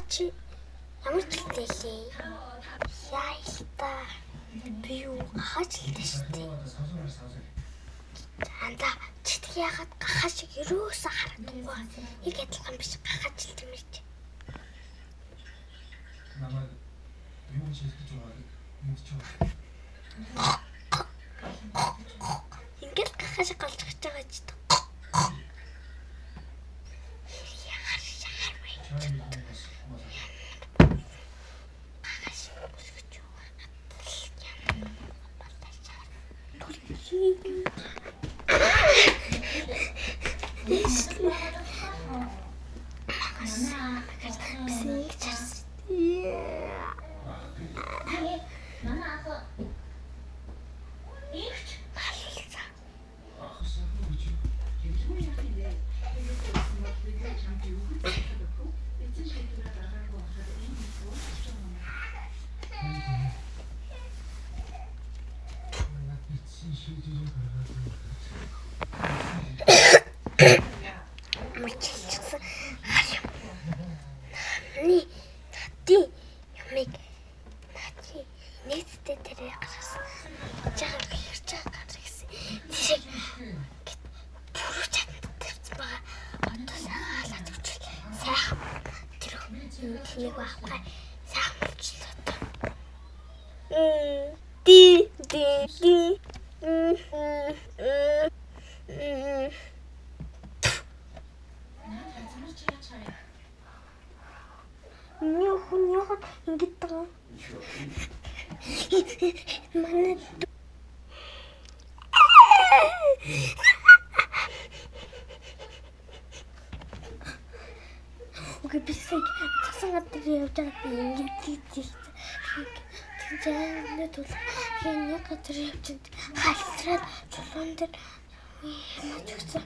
чи ямар жилтэй лээ? Яа л та. Би юу гахаж л дээ шүү дээ. Анда читг яагаад гахаа шиг ерөөсөө харагдахгүй. Яг адилхан биш гахаж л юм чи. Намайг юу хийж байгаа мэдчихв. Ингээд гахаа шиг голж гэж байгаа ч та. Окей, бисик. Цасгаад явж байгаа ингээд тийх. Тэнд тул яг газар явж халтраад чулуун дээр маж өгсөн.